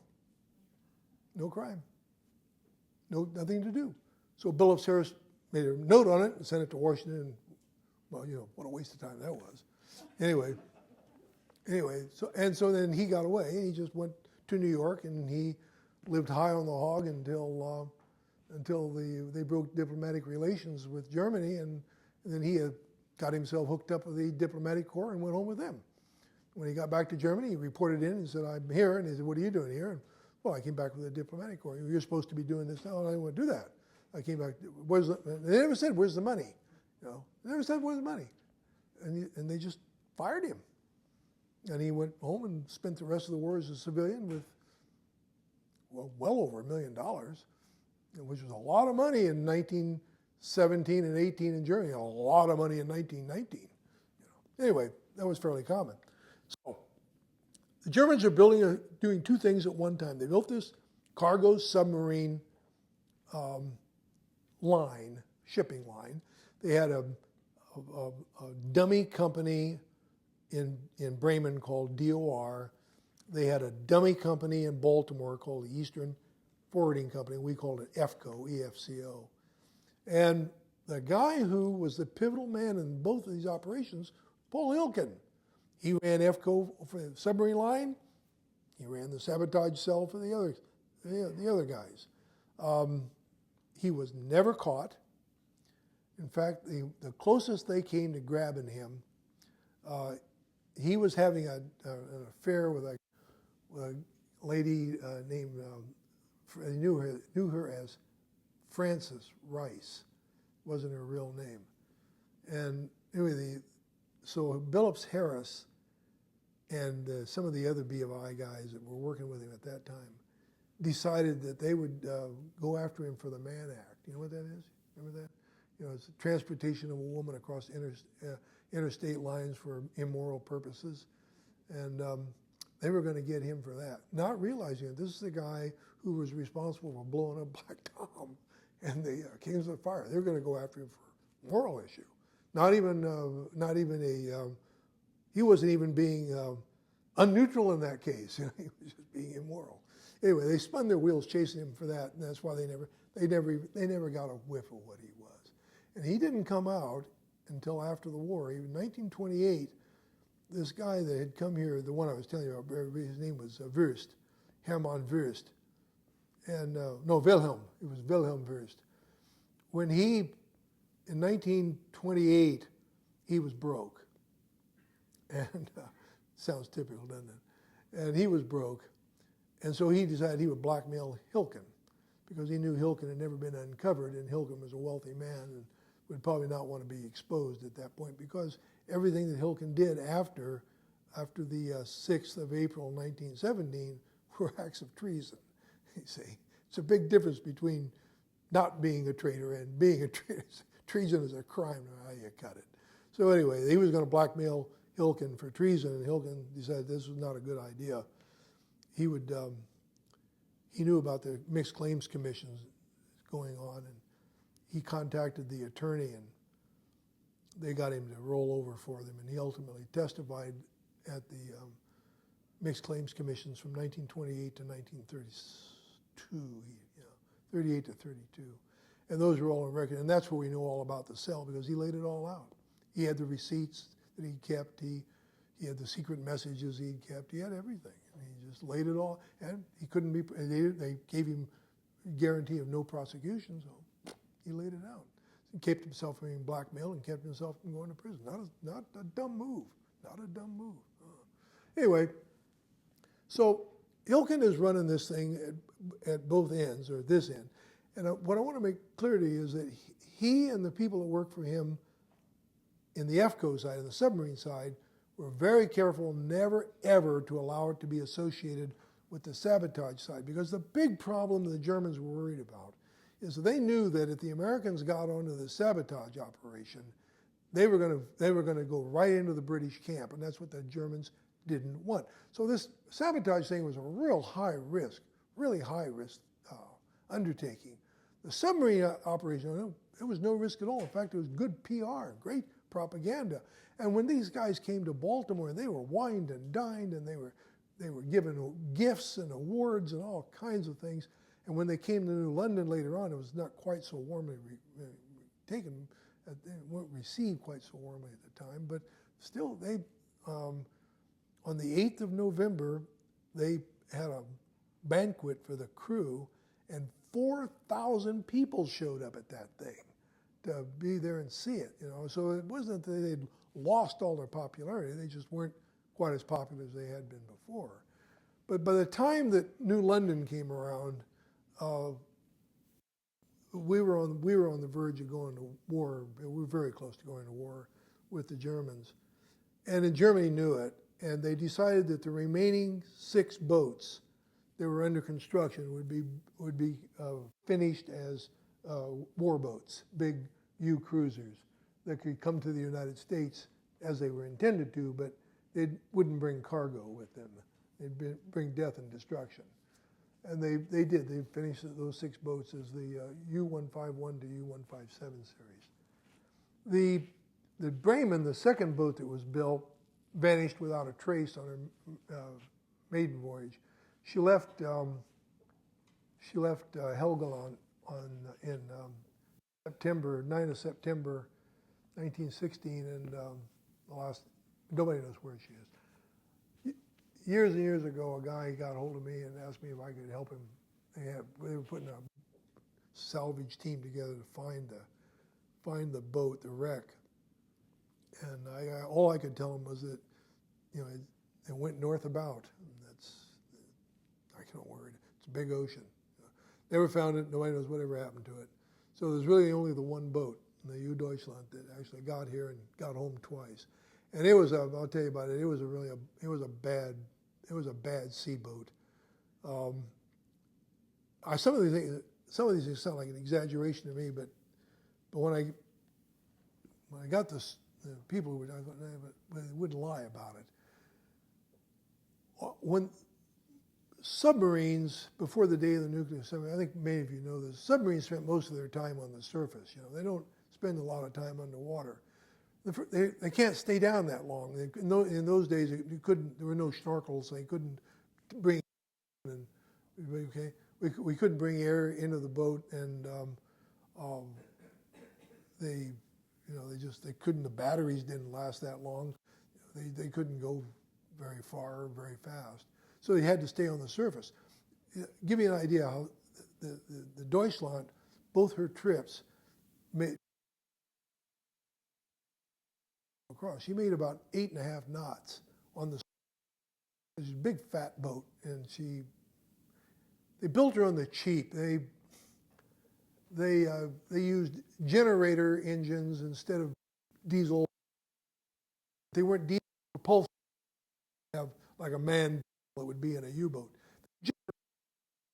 No crime. No, nothing to do. So Billups Harris made a note on it and sent it to Washington. And, well, you know, what a waste of time that was. Anyway, so then he got away. He just went to New York, and he lived high on the hog until they broke diplomatic relations with Germany, and then he got himself hooked up with the diplomatic corps and went home with them. When he got back to Germany, he reported in and said, "I'm here." And he said, "What are you doing here?" And, "Well, I came back with the diplomatic corps." "You're supposed to be doing this now." "And I didn't want to do that. I came back. They never said, "Where's the money?" You know, they never said, "Where's the money?" And they just fired him. And he went home and spent the rest of the war as a civilian with, well over $1 million, which was a lot of money in 1917 and 18 in Germany, a lot of money in 1919. You know. Anyway, that was fairly common. So the Germans are doing two things at one time. They built this cargo submarine shipping line. They had a dummy company in Bremen called DOR. They had a dummy company in Baltimore called the Eastern Forwarding Company. We called it EFCO, EFCO. And the guy who was the pivotal man in both of these operations, Paul Hilken. He ran EFCO for the submarine line. He ran the sabotage cell for the other guys. He was never caught. In fact, the closest they came to grabbing him, he was having an affair with a lady named, they knew her as Frances Rice, wasn't her real name. And anyway, so Billups Harris and some of the other B of I guys that were working with him at that time decided that they would go after him for the Mann Act. You know what that is? Remember that? You know, it's the transportation of a woman across interstate lines for immoral purposes. And they were going to get him for that, not realizing that this is the guy who was responsible for blowing up Black Tom and the Kings of Fire. They were going to go after him for a moral issue. He wasn't even being unneutral in that case. You know, he was just being immoral. Anyway, they spun their wheels chasing him for that, and that's why they never got a whiff of what he was. And he didn't come out until after the war. In 1928, this guy that had come here, the one I was telling you about, his name was Wurst, Hermann Wurst, and Wilhelm. It was Wilhelm Wurst. When in 1928, he was broke. And sounds typical, doesn't it? And he was broke. And so he decided he would blackmail Hilken because he knew Hilken had never been uncovered, and Hilken was a wealthy man and would probably not want to be exposed at that point because everything that Hilken did after after the 6th of April 1917 were acts of treason. You see, it's a big difference between not being a traitor and being a traitor. Treason is a crime, no matter how you cut it. So anyway, he was going to blackmail Hilken for treason, and Hilken decided this was not a good idea. He knew about the mixed claims commissions going on, and he contacted the attorney, and they got him to roll over for them, and he ultimately testified at the mixed claims commissions from 1928 to 1932, 38 to 32. And those were all on record, and that's where we know all about the cell, because he laid it all out. He had the receipts that he kept, he had the secret messages he had kept, he had everything. And he just laid it all, and he couldn't be, they gave him a guarantee of no prosecution, so he laid it out. He kept himself from being blackmailed and kept himself from going to prison. Not a dumb move, not a dumb move. Anyway, so Hilken is running this thing at both ends, or this end. And what I want to make clear to you is that he and the people that work for him in the EFCO side, and the submarine side, were very careful never, ever to allow it to be associated with the sabotage side. Because the big problem the Germans were worried about is that they knew that if the Americans got onto the sabotage operation, they were going to go right into the British camp, and that's what the Germans didn't want. So this sabotage thing was a real high risk, really high risk undertaking. The submarine operation, it was no risk at all. In fact, it was good PR, great propaganda. And when these guys came to Baltimore, they were wined and dined, and they were given gifts and awards and all kinds of things. And when they came to New London later on, it was not quite so warmly taken. They weren't received quite so warmly at the time, but still, they on the 8th of November, they had a banquet for the crew, and 4,000 people showed up at that thing to be there and see it. So it wasn't that they'd lost all their popularity; they just weren't quite as popular as they had been before. But by the time that New London came around, we were on the verge of going to war. We were very close to going to war with the Germans, and Germany knew it. And they decided that the remaining 6 boats that were under construction would be finished as war boats, big U cruisers that could come to the United States as they were intended to, but they wouldn't bring cargo with them. They'd bring death and destruction. And they did. They finished those 6 boats as the U-151 to U-157 series. The Bremen, the second boat that was built, vanished without a trace on her maiden voyage. She left Helgoland in September, 9 of September 1916, and nobody knows where she is. Years and years ago, a guy got hold of me and asked me if I could help him. They were putting a salvage team together to find the boat, the wreck. And all I could tell him was that, it went north about. I can't word. It's a big ocean. Never found it. Nobody knows whatever happened to it. So there's really only the one boat, the U Deutschland, that actually got here and got home twice. And it was I'll tell you about it. It was a bad sea boat. Some of these things sound like an exaggeration to me, but when I got this, the people who were, I thought, but they wouldn't lie about it. When submarines, before the day of the nuclear submarine, I think many of you know this, submarines spent most of their time on the surface. They don't spend a lot of time underwater. They can't stay down that long. In those days, there were no snorkels, so they couldn't bring. We couldn't bring air into the boat, and they couldn't. The batteries didn't last that long. They couldn't go very far, very fast. So they had to stay on the surface. Give you an idea how the Deutschland, both her trips, made across. She made about 8.5 knots on the. It was a big fat boat, and they built her on the cheap. They used generator engines instead of diesel. They weren't diesel propulsion. have like a man that would be in a U-boat.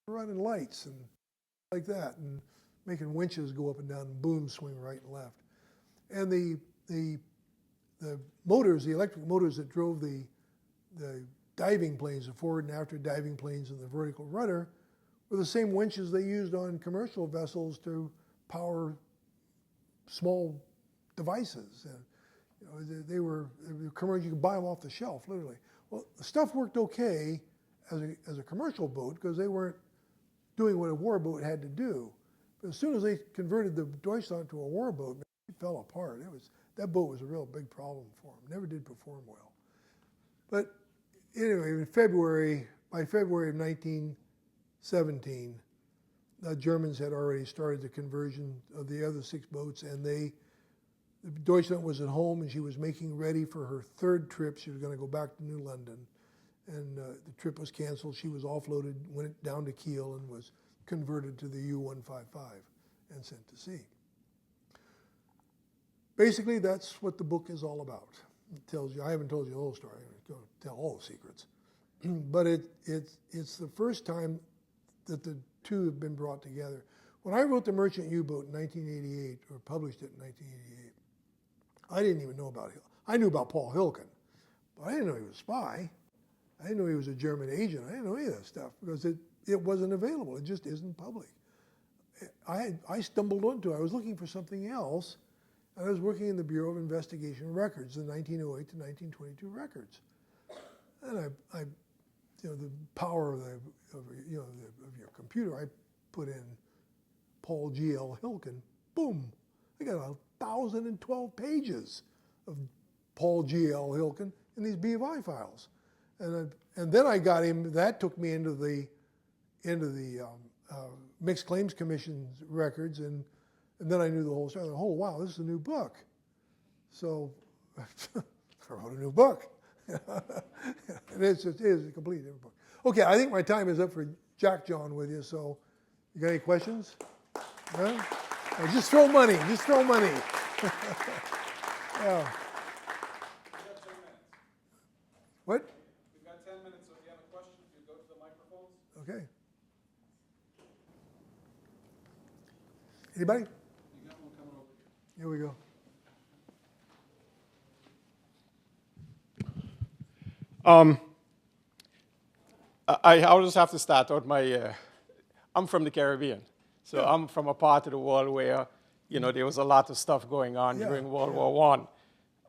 Running lights and like that, and making winches go up and down, and booms swing right and left. And the motors, the electric motors that drove the diving planes, the forward and after diving planes and the vertical rudder, were the same winches they used on commercial vessels to power small devices. And, you know, they were commercial. You could buy them off the shelf, literally. Well, the stuff worked okay as a commercial boat because they weren't doing what a war boat had to do. But as soon as they converted the Deutschland to a war boat, it fell apart. That boat was a real big problem for them. Never did perform well. But anyway, by February of 1917, the Germans had already started the conversion of the other 6 boats, and the Deutschland was at home, and she was making ready for her 3rd trip. She was going to go back to New London. And the trip was canceled. She was offloaded, went down to Kiel, and was converted to the U-155 and sent to sea. Basically, that's what the book is all about. It tells you, I haven't told you the whole story. I'm going to tell all the secrets. But it's the first time that the two have been brought together. When I wrote The Merchant U-Boat in 1988, or published it in 1988, I didn't even know about Hilken. I knew about Paul Hilken, but I didn't know he was a spy. I didn't know he was a German agent. I didn't know any of that stuff because it wasn't available. It just isn't public. I stumbled onto it. I was looking for something else, and I was working in the Bureau of Investigation Records, the 1908 to 1922 records. And I the power of your computer, I put in Paul G.L. Hilken. Boom! I got 1,012 pages of Paul G.L. Hilken in these BFI files. And then I got him. That took me into the Mixed Claims Commission's records, and then I knew the whole story. Oh wow, this is a new book. So I wrote a new book. It is a completely different book. Okay, I think my time is up for Jack John with you. So, you got any questions? No? Oh, just throw money. Just throw money. Yeah. What? We've got 10 minutes, so if you have a question, you go to the microphones. Okay. Anybody? You got one coming over here. Here we go. I'll just have to start out I'm from the Caribbean. So Yeah. I'm from a part of the world where, there was a lot of stuff going on during World War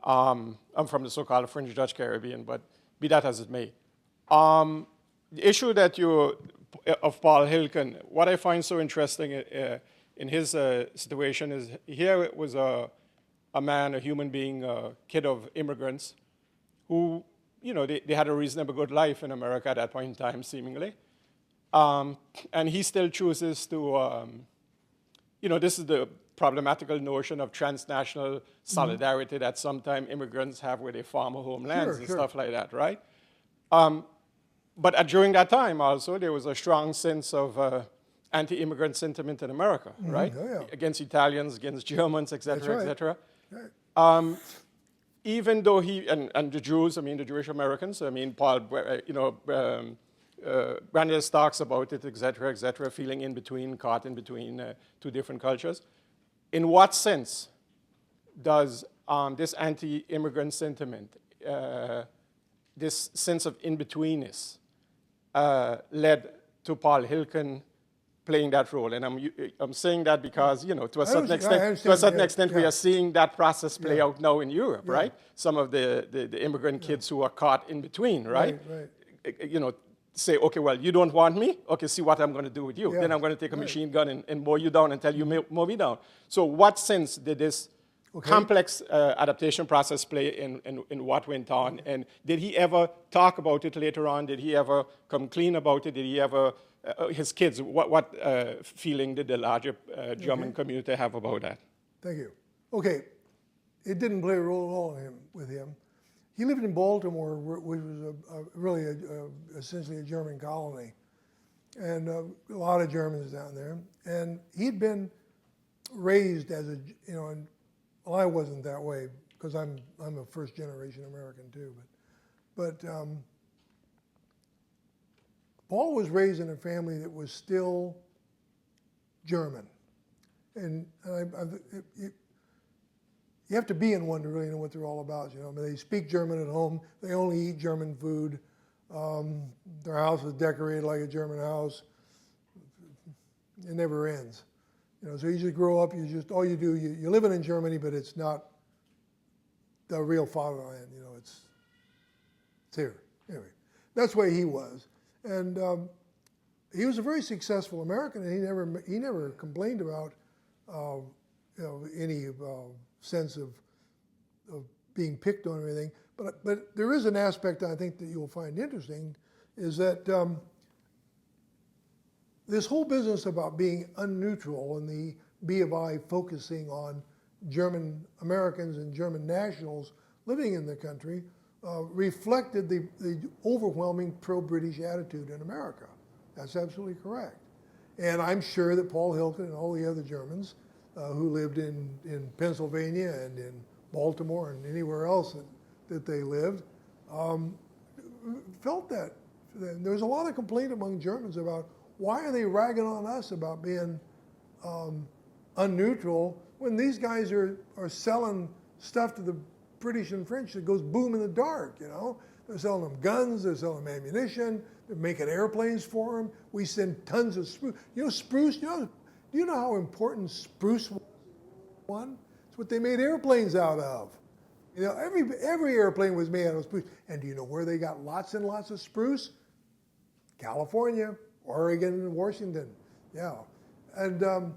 I. I'm from the so-called French Dutch Caribbean, but be that as it may. The issue of Paul Hilken, what I find so interesting in his situation is here it was a man, a human being, a kid of immigrants who, they had a reasonably good life in America at that point in time, seemingly. And he still chooses to, this is the problematical notion of transnational solidarity that sometimes immigrants have with their former homelands and stuff like that, right? But during that time also, there was a strong sense of anti-immigrant sentiment in America, right? Oh, yeah. Against Italians, against Germans, et cetera, That's et cetera. Right. Even though and the Jews, the Jewish Americans, Paul, Brandeis talks about it, et cetera, feeling in between, caught in between two different cultures. In what sense does this anti-immigrant sentiment, this sense of in-betweenness, led to Paul Hilken playing that role? And I'm saying that because, to a certain extent, we are seeing that process play out now in Europe, right? Some of the immigrant kids who are caught in between, right? Right. Say, okay, well, you don't want me? Okay, see what I'm going to do with you. Yeah. Then I'm going to take a machine gun and mow you down and tell you mow me down. So what sense did this complex adaptation process play in what went on? And did he ever talk about it later on? Did he ever come clean about it? Did he ever, his kids, what feeling did the larger German community have about that? Thank you. Okay, it didn't play a role at all with him. He lived in Baltimore, which was essentially a German colony, and a lot of Germans down there. And he'd been raised as and well, I wasn't that way because I'm a first generation American too, but Paul was raised in a family that was still German. And you have to be in one to really know what they're all about. I mean, they speak German at home. They only eat German food. Their house is decorated like a German house. It never ends. So you just grow up. All you do. You're living in Germany, but it's not the real fatherland. It's here. Anyway, that's the way he was, and he was a very successful American, and he never complained about any sense of being picked on or anything. But there is an aspect I think that you'll find interesting, is that this whole business about being unneutral and the B of I focusing on German Americans and German nationals living in the country reflected the overwhelming pro-British attitude in America. That's absolutely correct. And I'm sure that Paul Hilken and all the other Germans who lived in Pennsylvania and in Baltimore and anywhere else that they lived felt that. There was a lot of complaint among Germans about why are they ragging on us about being unneutral when these guys are selling stuff to the British and French that goes boom in the dark, They're selling them guns, they're selling them ammunition, they're making airplanes for them. We send tons of spruce. Spruce, do you know how important spruce was in World War I? It's what they made airplanes out of. Every airplane was made out of spruce. And do you know where they got lots and lots of spruce? California, Oregon, and Washington. Yeah. And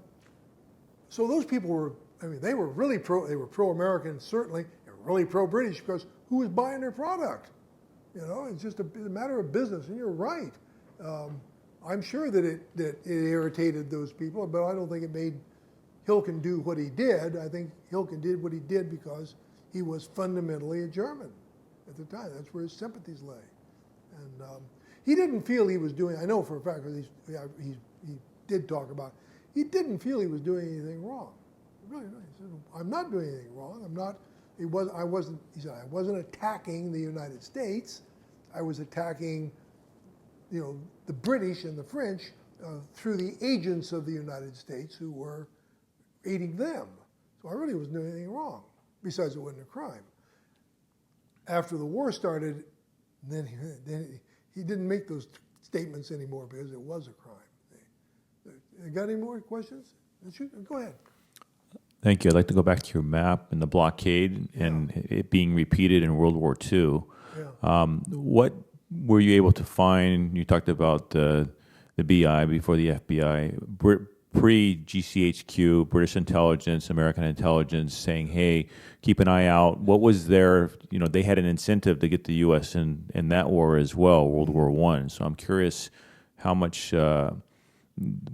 so those people were, they were really pro-American, certainly, and really pro-British, because who was buying their product? It's just a matter of business, and you're right. I'm sure that it irritated those people, but I don't think it made Hilken do what he did. I think Hilken did what he did because he was fundamentally a German at the time. That's where his sympathies lay. And he didn't feel he was doing, I know for a fact, because he did talk about, he didn't feel he was doing anything wrong. Really not. He said, I'm not doing anything wrong. He said, I wasn't attacking the United States. I was attacking, the British and the French through the agents of the United States who were aiding them. So I really wasn't doing anything wrong, besides it wasn't a crime. After the war started, then he didn't make those statements anymore because it was a crime. You got any more questions? Go ahead. Thank you. I'd like to go back to your map and the blockade and it being repeated in World War II. Yeah. What were you able to find? You talked about the BI before the FBI, pre-GCHQ, British intelligence, American intelligence, saying, hey, keep an eye out. What was their, they had an incentive to get the U.S. in that war as well, World War I. So I'm curious how much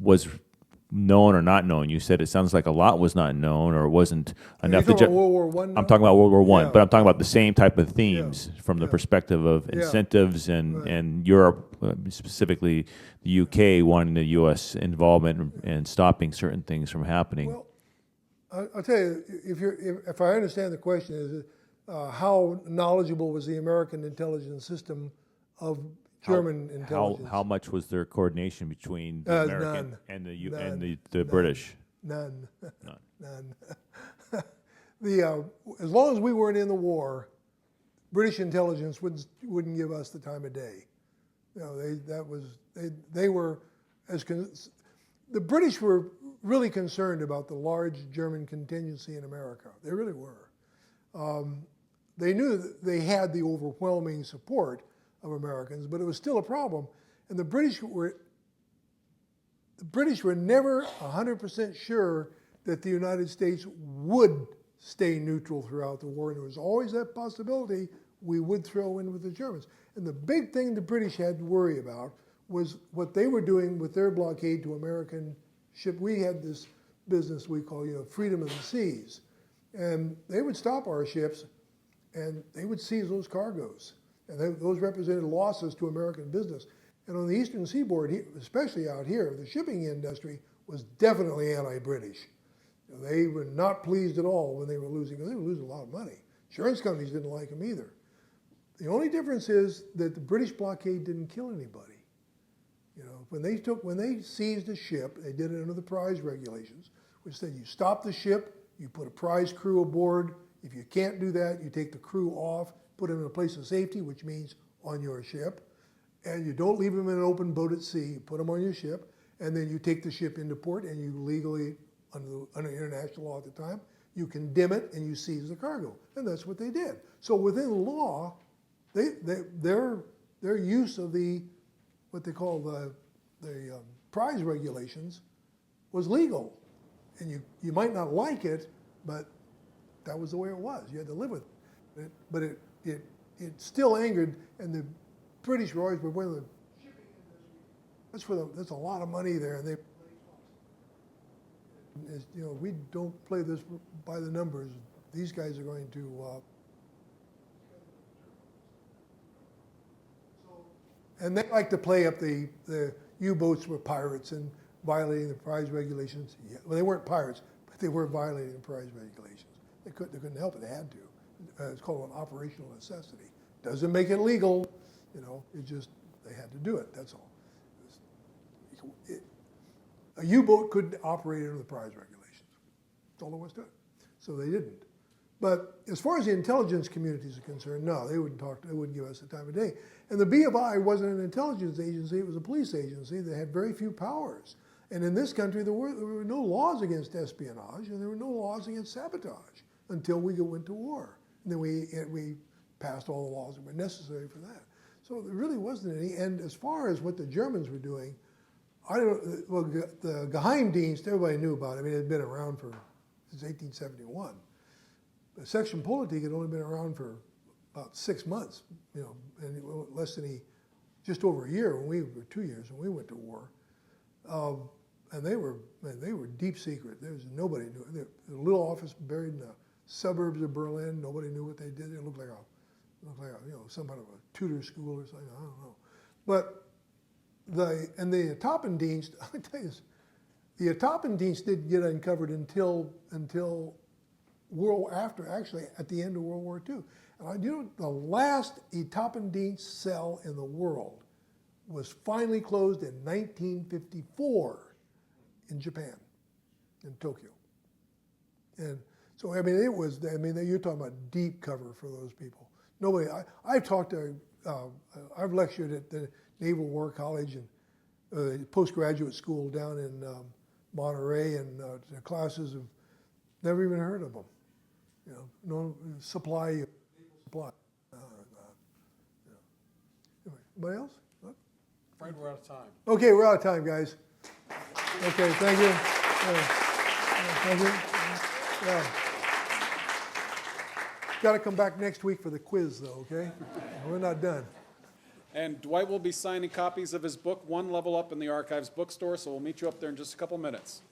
was known or not known. You said it sounds like a lot was not known or wasn't enough. Are you talking about World War I now? I'm talking about World War I, Yeah. but I'm talking about the same type of themes from the perspective of incentives and Europe, specifically the UK wanting the U.S. involvement and stopping certain things from happening. Well, I'll tell you, if I understand the question, is how knowledgeable was the American intelligence system of German intelligence? How much was there coordination between the American none. and the British? None. As long as we weren't in the war, British intelligence wouldn't give us the time of day. They were the British were really concerned about the large German contingency in America. They really were. They knew that they had the overwhelming support of Americans, but it was still a problem. And the British were never 100% sure that the United States would stay neutral throughout the war. And there was always that possibility we would throw in with the Germans. And the big thing the British had to worry about was what they were doing with their blockade to American ship. We had this business we call, freedom of the seas. And they would stop our ships and they would seize those cargoes. And those represented losses to American business. And on the eastern seaboard, especially out here, the shipping industry was definitely anti-British. They were not pleased at all when they were losing. They were losing a lot of money. Insurance companies didn't like them either. The only difference is that the British blockade didn't kill anybody. You know, when they seized a ship, they did it under the prize regulations, which said you stop the ship, you put a prize crew aboard. If you can't do that, you take the crew off, put them in a place of safety, which means on your ship, and you don't leave them in an open boat at sea. You put them on your ship, and then you take the ship into port, and you legally, under international law at the time, you condemn it and you seize the cargo, and that's what they did. So within law, their use of what they call the prize regulations was legal, and you might not like it, but that was the way it was. You had to live with it. But it still angered, and the British were always one of the shipping industry. That's a lot of money there, and you know, we don't play this by the numbers. These guys are going to. And they like to play up the U-boats were pirates and violating the prize regulations. Yeah, well, they weren't pirates, but they were violating the prize regulations. They couldn't help it. They had to. It's called an operational necessity. Doesn't make it legal, you know. It just they had to do it. That's all. A U-boat couldn't operate under the prize regulations. That's all there was to it. So they didn't. But as far as the intelligence communities are concerned, no, they wouldn't talk. They wouldn't give us the time of day. And the BFI wasn't an intelligence agency; it was a police agency that had very few powers. And in this country, there were no laws against espionage, and there were no laws against sabotage until we went to war. And then we passed all the laws that were necessary for that. So there really wasn't any. And as far as what the Germans were doing, I don't. Well, the Geheimdienst, everybody knew about it. I mean, it had been around since 1871. But Section Politik had only been around for about 6 months, you know, and less than just over a year when we were 2 years when we went to war. And they were deep secret. There was nobody knew. There was a little office buried in the suburbs of Berlin. Nobody knew what they did. It looked like a you know, some kind of a tutor school or something. I don't know. But the Etappendienst, I tell you this, the Etappendienst didn't get uncovered until actually at the end of World War II. And you know, the last Etappendienst cell in the world was finally closed in 1954 in Japan, in Tokyo. And so, I mean, you're talking about deep cover for those people. Nobody, I've lectured at the Naval War College and postgraduate school down in Monterey, and the classes have never even heard of them. You know, no supply. Anybody else? Afraid we're out of time. Okay, we're out of time, guys. Okay, thank you. Thank you. Yeah. Got to come back next week for the quiz, though, okay? We're not done. And Dwight will be signing copies of his book, One Level Up, in the Archives bookstore, so we'll meet you up there in just a couple minutes.